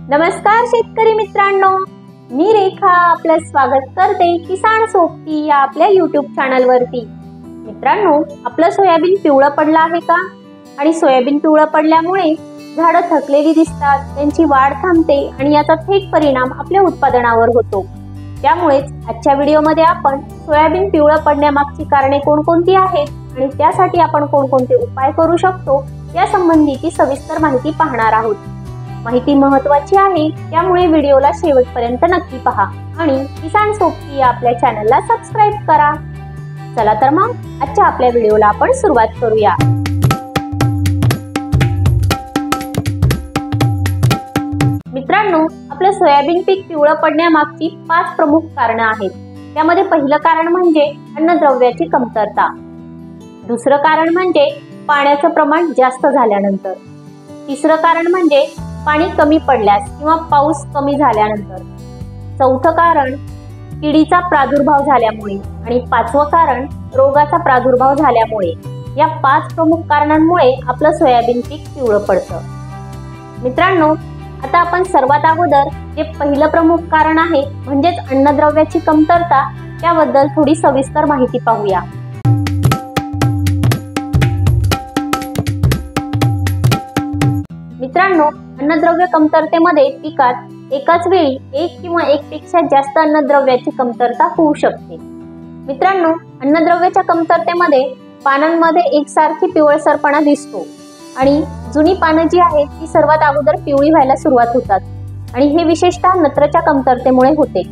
नमस्कार शेतकरी मित्रांनो, मी रेखा आपलं स्वागत करते किसान सोबती या आपल्या YouTube चॅनल वरती। मित्रांनो, आपलं सोयाबीन पिवळं पडलं आहे का? आणि सोयाबीन पिवळं पडल्यामुळे झाडं थकलेली दिसतात, त्यांची वाढ थांबते आणि याचा थेट परिणाम आपल्या उत्पादनावर होतो। त्यामुळेच आजच्या व्हिडिओमध्ये आपण सोयाबीन पिवळं पडण्यामागची कारणे कोणकोणती आहेत आणि त्यासाठी आपण कोणकोणते उपाय करू शकतो या संबंधीची सविस्तर माहिती पाहणार आहोत। माहिती महत्त्वाची आहे, त्यामुळे व्हिडिओला शेवटपर्यंत नक्की पहा आणि किसान सोबती या आपल्या चॅनलला सबस्क्राइब करा। चला तर मग आजच्या आपल्या व्हिडिओला आपण सुरुवात करूया। मित्रांनो, आपलं सोयाबीन पीक पिवळं पडण्यामागची 5 प्रमुख कारणं आहेत। त्यामध्ये पहिलं कारण म्हणजे अन्नद्रव्याची कमतरता, दुसरं कारण म्हणजे पाण्याचं प्रमाण जास्त झाल्यानंतर, तिसरं कारण म्हणजे पाणी कमी पडल्यास किंवा पाऊस कमी झाल्यानंतर, चौथं कारण किडीचा प्रादुर्भाव झाल्यामुळे आणि पाचवं कारण रोगाचा प्रादुर्भाव झाल्यामुळे। या 5 प्रमुख कारणांमुळे आपलं सोयाबीन पीक पिवळं पडतं। मित्रांनो, आता आपण सर्वात अगोदर जे पहिलं प्रमुख कारण आहे म्हणजेच अन्नद्रव्याची कमतरता त्याबद्दल थोडी सविस्तर माहिती पाहूया। मित्रांनो, अन्नद्रव्य कमतरतेमध्ये पिकात एकाच वेळी एक किंवा एकपेक्षा जास्त अन्नद्रव्याची कमतरता होऊ शकते। मित्रांनो, अन्नद्रव्याच्या कमतरतेमध्ये पानांमध्ये एकसारखी पिवळसरपणा दिसतो आणि जुनी पानं जी आहेत ती सर्वात अगोदर पिवळी व्हायला सुरुवात होतात आणि हे विशेषतः नत्रच्या कमतरतेमुळे होते।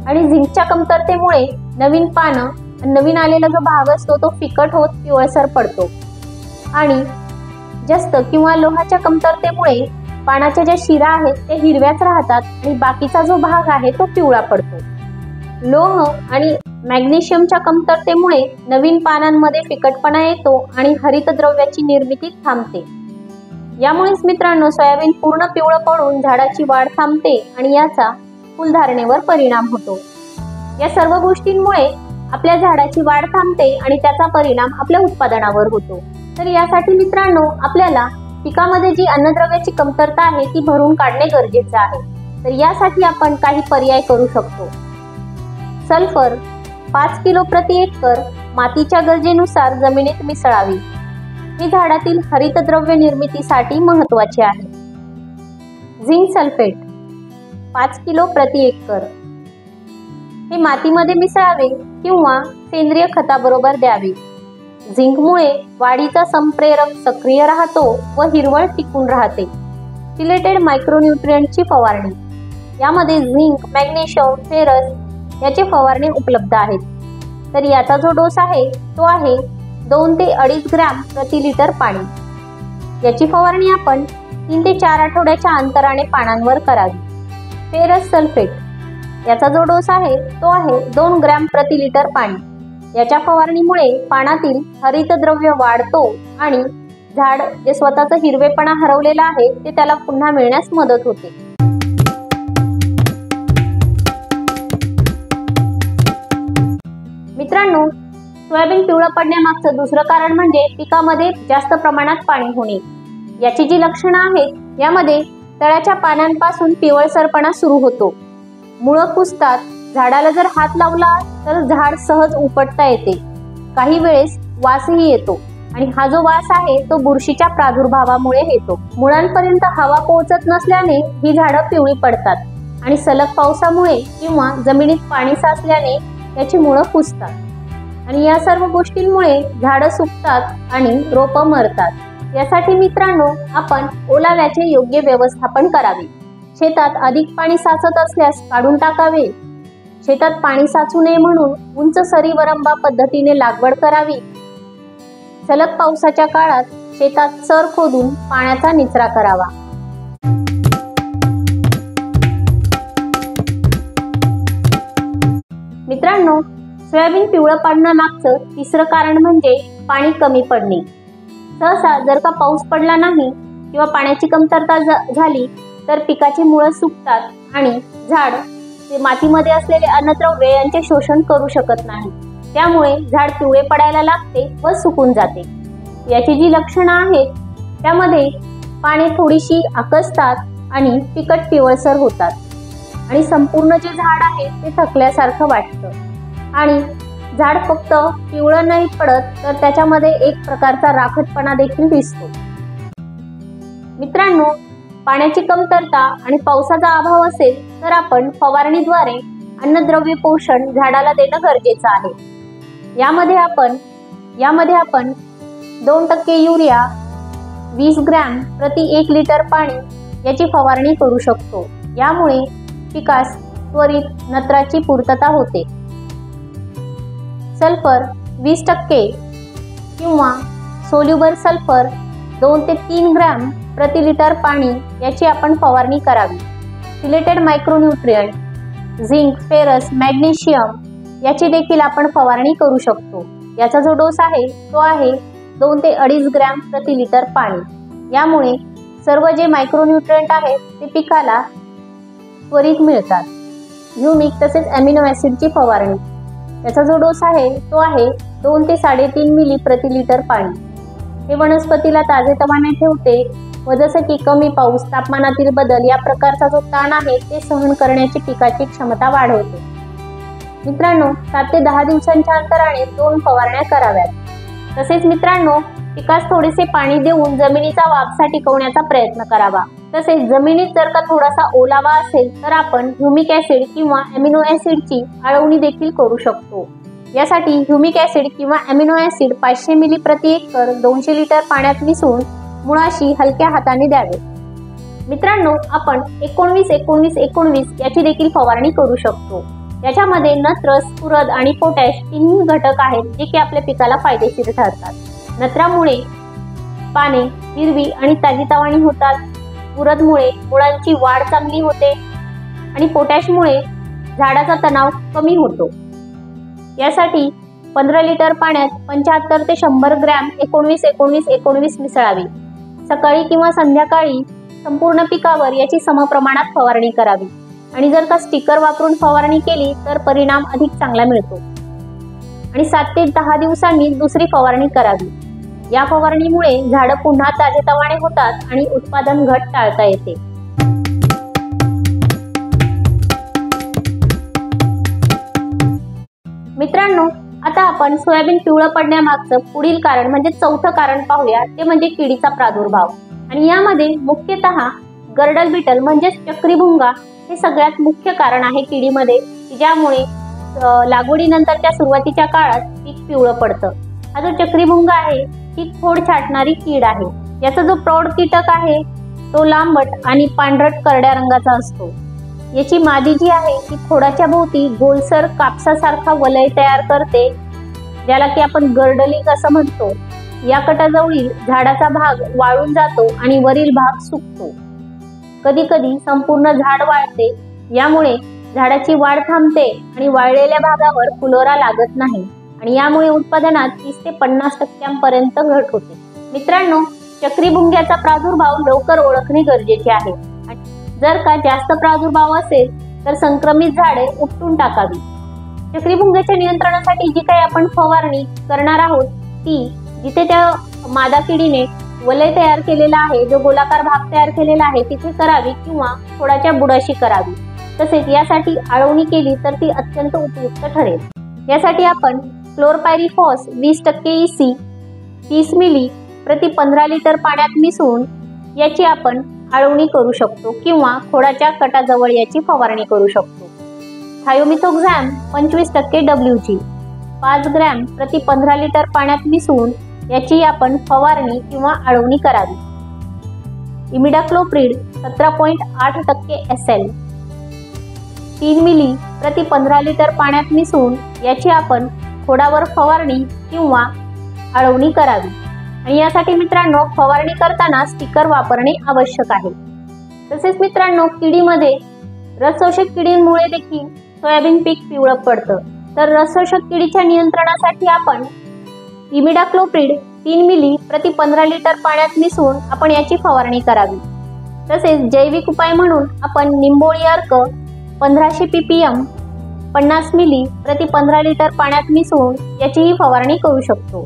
आणि झिंकच्या कमतरतेमुळे नवीन पानं, नवीन आलेला जो भाग असतो तो फिकट होत पिवळसर पडतो आणि जस्त किंवा लोहाच्या कमतरतेमुळे पानाच्या ज्या शिरा आहेत ते हिरव्याच राहतात आणि बाकीचा जो भाग आहे तो पिवळा पडतो। लोह आणि मॅग्नेशियमच्या कमतरतेमुळे नवीन पानांमध्ये फिकटपणा येतो आणि हरितद्रव्याची निर्मिती थांबते। यामुळेच मित्रांनो, सोयाबीन पूर्ण पिवळं पडून झाडाची वाढ थांबते आणि याचा फुलधारणेवर परिणाम होतो। या सर्व गोष्टींमुळे आपल्या झाडाची वाढ थांबते आणि त्याचा परिणाम आपल्या उत्पादनावर होतो। तर यासाठी मित्रांनो, आपल्याला पिकामध्ये जी अन्नद्रव्याची कमतरता आहे ती भरून काढणे गरजेचे आहे। तर यासाठी आपण काही पर्याय करू शकतो। सल्फर 5 किलो प्रति एकर मातीच्या गरजेनुसार जमिनीत मिसळावी। हे झाडातील हरितद्रव्य निर्मितीसाठी महत्त्वाचे आहे। झिंक सल्फेट 5 किलो प्रति एकर हे मातीमध्ये मिसळावे किंवा सेंद्रिय खताबरोबर द्यावे। झिंकमुळे वाढीचा संप्रेरक सक्रिय राहतो व हिरवळ टिकून राहते। सिलेटेड मायक्रोन्यूट्रिएंटची फवारणी, यामध्ये झिंक, मॅग्नेशियम, फेरस याचे फवारणी उपलब्ध आहेत। तर याचा जो डोस आहे तो आहे 2 ते 2.5 ग्रॅम प्रति लिटर पाणी। याची फवारणी आपण 3 ते 4 आठवड्याच्या अंतराने पानांवर करावी। फेरस सल्फेट, याचा जो डोस आहे तो आहे 2 ग्रॅम प्रति लिटर पाणी। याच्या फवारणीमुळे पानातील हरितद्रव्य वाढतो आणि झाड जे स्वतःचा हिरवेपणा हरवलेला आहे ते त्याला पुन्हा मिळण्यास मदत होते। मित्रांनो, सोयाबीन पिवळं पडण्यामागचं दुसरं कारण म्हणजे पिकामध्ये जास्त प्रमाणात पाणी होणे। याची जी लक्षणं आहेत यामध्ये तळाच्या पानांपासून पिवळसरपणा सुरू होतो, मुळं कुजतात, झाडाला जर हात लावला तर झाड सहज उपटता येते, काही वेळेस वासही येतो आणि हा जो वास आहे तो बुरशीच्या प्रादुर्भावामुळे येतो। मुळांपर्यंत हवा पोहोचत नसल्याने ही झाडं पिवळी पडतात आणि सलग पावसामुळे किंवा जमिनीत पाणी साचल्याने याची मुळं कुजतात आणि या सर्व गोष्टींमुळे झाडं सुकतात आणि रोपं मरतात। यासाठी मित्रांनो, आपण ओलाव्याचे योग्य व्यवस्थापन करावे। शेतात अधिक पाणी साचत असल्यास काढून टाकावे। शेतात पाणी साचू नये म्हणून उंच सरी वरंबा पद्धतीने लागवड करावी। सलग पावसाच्या काळात शेतात चर खोदून पाण्याचा निचरा करावा। मित्रांनो, सोयाबीन पिवळं पडण्यामागचं तिसरं कारण म्हणजे पाणी कमी पडणे। सहसा जर का पाऊस पडला नाही किंवा पाण्याची कमतरता झाली तर पिकाची मुळं सुकतात आणि झाड ते मातीमध्ये असलेले अन्नद्रव्य यांचे शोषण करू शकत नाही, त्यामुळे झाड पिवळे पडायला लागते व सुकून जाते। याची जी लक्षणं आहेत त्यामध्ये पाने थोडीशी आकसतात, आणि फिकट पिवळसर होतात आणि संपूर्ण जे झाड आहे ते थकल्यासारखं वाटतं आणि झाड फक्त पिवळं नाही पडत तर त्याच्यामध्ये एक प्रकारचा राखटपणा देखील दिसतो। मित्रांनो, पाण्याची कमतरता आणि पावसाचा अभाव असेल तर आपण फवारणीद्वारे अन्नद्रव्य पोषण झाडाला देणं गरजेचं आहे। यामध्ये आपण 2% युरिया 20 ग्रॅम प्रति 1 लिटर पाणी याची फवारणी करू शकतो। यामुळे पिकास त्वरित नत्राची पूर्तता होते। सल्फर 20% किंवा सोल्युबल सल्फर 2 ते 3 ग्रॅम प्रति लिटर पाणी याची आपण फवारणी करावी। सिलेटेड मायक्रोन्यूट्रिएंट झिंक, फेरस, मॅग्नेशियम याची देखील आपण फवारणी करू शकतो। याचा जो डोस आहे तो आहे 2 ते 2.5 ग्रॅम प्रति लिटर पाणी। यामुळे सर्व जे मायक्रोन्यूट्रिएंट आहेत ते पिकाला त्वरित मिळतात। ह्युमिक तसेच अमिनो ॲसिडची फवारणी, याचा जो डोस आहे तो आहे 2 ते 3.5 मिली प्रति लिटर पाणी। हे वनस्पतीला ताजेतवाने ठेवते व जसं की कमी पाऊस, तापमानातील बदल या प्रकारचा जो ताण आहे ते सहन करण्याची पिकाची क्षमता वाढवते। मित्रांनो, 7 ते 10 दिवसांच्या अंतराने 2 फवारण्या कराव्यात। तसेच मित्रांनो, पिकास थोडेसे पाणी देऊन जमिनीचा वापसा टिकवण्याचा प्रयत्न करावा। तसेच जमिनीत जर का थोडासा ओलावा असेल तर आपण ह्युमिक ॲसिड किंवा अमिनो ॲसिडची आळवणी देखील करू शकतो। यासाठी ह्युमिक ॲसिड किंवा अमिनो ॲसिड 500 मिली प्रति एकर 200 लिटर पाण्यात मिसळून मुळाशी हलक्या हाताने द्यावे। मित्रांनो, आपण 19-19-19 याची देखील फवारणी करू शकतो। याच्यामध्ये नत्र, स्फुरद आणि पोटॅश तिन्ही घटक आहेत जे की आपल्या पिकाला फायदेशीर ठरतात। नत्रामुळे पाने हिरवी आणि ताजीतवानी होतात, स्फुरदमुळे मुळांची वाढ चांगली होते आणि पोटॅशमुळे झाडाचा तणाव कमी होतो। यासाठी 15 लिटर पाण्यात 75 ते 100 ग्रॅम 19-19-19 मिसळावी। सकाळी किंवा संध्याकाळी संपूर्ण पिकावर याची समप्रमाणात फवारणी करावी आणि जर का स्टिकर वापरून फवारणी केली तर परिणाम अधिक चांगला मिळतो। आणि 7 ते 10 दिवसांनी दुसरी फवारणी करावी। या फवारणीमुळे झाडं पुन्हा ताजेतवाने होतात आणि उत्पादन घट टाळता येते। मित्रांनो, आता आपण सोयाबीन पिवळं पडण्यामागचं पुढील कारण म्हणजे चौथं कारण पाहूया, ते म्हणजे किडीचा प्रादुर्भाव। आणि यामध्ये मुख्यतः गर्डल बीटल म्हणजेच चक्रीभुंगा हे सगळ्यात मुख्य कारण आहे किडीमध्ये, ज्यामुळे लागवडीनंतरच्या सुरुवातीच्या काळात पीक पिवळं पडतं। हा जो चक्रीभुंगा आहे ही खोड छाटणारी कीड आहे। याचा जो प्रौढ कीटक आहे तो लांबट आणि पांढरट करड्या रंगाचा असतो। याची मादी जी आहे ती खोडाच्या भोवती गोलसर कापसासारखा वलय तयार करते, ज्याला की आपण गर्डलिंग असं म्हणतो। या कटाजवळील झाडाचा भाग वाळून जातो आणि वरील भाग सुकतो। कधी कधी संपूर्ण झाड वाळते, यामुळे झाडाची वाढ थांबते आणि वाळलेल्या भागावर फुलोरा लागत नाही आणि यामुळे उत्पादनात 30 ते 50% पर्यंत घट होते। मित्रांनो, चक्रीभुंग्याचा प्रादुर्भाव लवकर ओळखणे गरजेचे आहे। जर का जास्त प्रादुर्भाव असेल तर संक्रमित झाडे उपटून टाकावी। चक्रीभुंग्याच्या नियंत्रणासाठी जी काही आपण फवारणी करणार आहोत ती जिथे त्या मादा किडीने वलय तयार केलेला आहे, जो गोलाकार भाग तयार केलेला आहे तिथे करावी किंवा थोड्याच्या बुडाशी करावी। तसेच यासाठी आळवणी केली तर ती अत्यंत उपयुक्त ठरेल। यासाठी आपण क्लोरपायरीफॉस 20% EC 30 मिली प्रति 15 लिटर पाण्यात मिसळून याची आपण आळवणी करू शकतो किंवा खोडाच्या कटाजवळ याची फवारणी करू शकतो। थायोमिथोक्झॅम 25% WG 5 ग्रॅम प्रति 15 लिटर पाण्यात मिसळून याची आपण फवारणी किंवा आळवणी करावी। इमिडाक्लोप्रिड 17.8% SL 3 मिली प्रति 15 लिटर पाण्यात मिसळून याची आपण खोडावर फवारणी किंवा आळवणी करावी। आणि यासाठी मित्रांनो, फवारणी करताना स्टिकर वापरणे आवश्यक आहे। तसेच मित्रांनो, किडीमध्ये रसशोषक किडींमुळे देखील सोयाबीन पीक पिवळं पडतं। तर रसशोषक किडीच्या नियंत्रणासाठी आपण इमिडाक्लोप्रिड 3 मिली प्रति 15 लिटर पाण्यात मिसळून आपण याची फवारणी करावी। तसेच जैविक उपाय म्हणून आपण निंबोळी अर्क 1500 ppm 50 मिली प्रति 15 लिटर पाण्यात मिसळून याचीही फवारणी करू शकतो।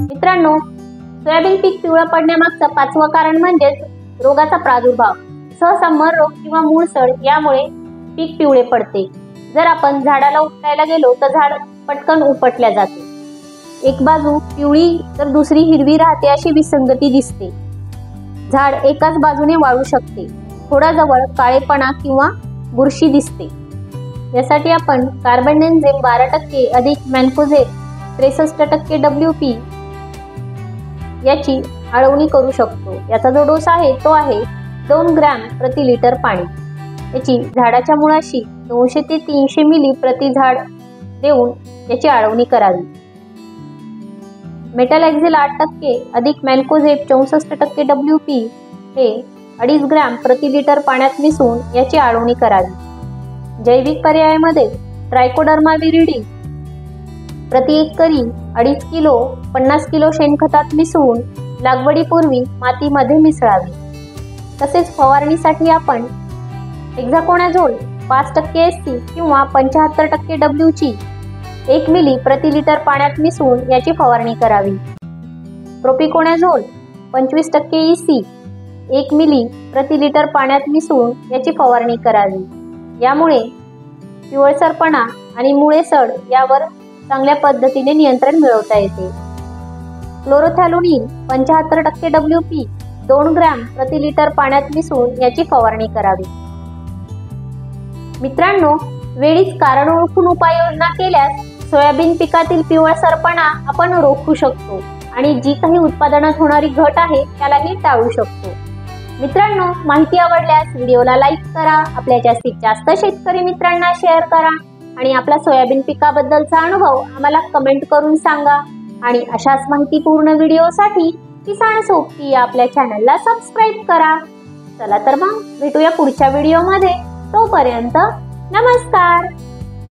मित्रांनो, सोयाबीन पीक पिवळं पडण्यामागचं 5वं कारण म्हणजेच रोगाचा प्रादुर्भाव. सहसा मर रोग किंवा मूळसड यामुळे पीक पिवळे पडते. जर आपण झाडाला उपटायला गेलो तर झाड पटकन उपटल्या जाते. एक बाजू पिवळी तर दुसरी हिरवी राहते अशी विसंगती दिसते. झाड एकाच बाजूने वाळू शकते. थोडा जवळ काळेपणा किंवा बुरशी दिसते. यासाठी आपण कार्बनडेन्झिम 12% अधिक मॅन्कोझेब 63% WP याची आळवणी करू शकतो. याचा जो डोस आहे तो आहे 2 ग्रॅम प्रति लिटर पाणी. याची झाडाच्या मुळाशी 200 ते 300 मिली प्रति झाड देऊन याची आळवणी करावी. मेटलॅक्झिल 8% अधिक मॅन्कोझेब 64% WP हे 2.5 ग्रॅम प्रति लिटर पाण्यात मिसळून याची आळवणी करावी. जैविक पर्यायामध्ये ट्रायकोडर्मा विरिडी प्रति एकरी 2.5 किलो 50 किलो शेणखतात मिसळून लागवडीपूर्वी मातीमध्ये मिसळावी. तसेच फवारणीसाठी आपण हेक्झाकोनाझोल 5% SC किंवा 75% W ची 1 मिली प्रति लिटर पाण्यात मिसळून याची फवारणी करावी. प्रोपिकोनाझोल 25% EC 1 मिली प्रति लिटर पाण्यात मिसळून याची फवारणी करावी. यामुळे पिवळसरपणा आणि मुळे सड यावर चांगल्या पद्धतीने नियंत्रण मिळवता येते. क्लोरोथॅलोनिन 75% WP 2 ग्रॅम प्रति लिटर पाण्यात मिसळून याची फवारणी करावी. मित्रांनो, वेळीच कारण ओळखून उपाययोजना केल्यास सोयाबीन पिकातील पिवळसरपणा आपण रोखू शकतो आणि जी काही उत्पादनात होणारी घट आहे त्यालाही टाळू शकतो. मित्रांनो, माहिती आवडल्यास व्हिडिओला लाईक करा, आपल्या जास्तीत जास्त शेतकरी मित्रांना शेअर करा आणि आपला सोयाबीन पिकाबद्दलचा अनुभव आम्हाला कमेंट करून सांगा. आणि अशाच माहितीपूर्ण व्हिडिओसाठी किसान सोबती या आपल्या चॅनलला सबस्क्राईब करा. चला तर मग भेटूया पुढच्या व्हिडिओमध्ये. तोपर्यंत नमस्कार.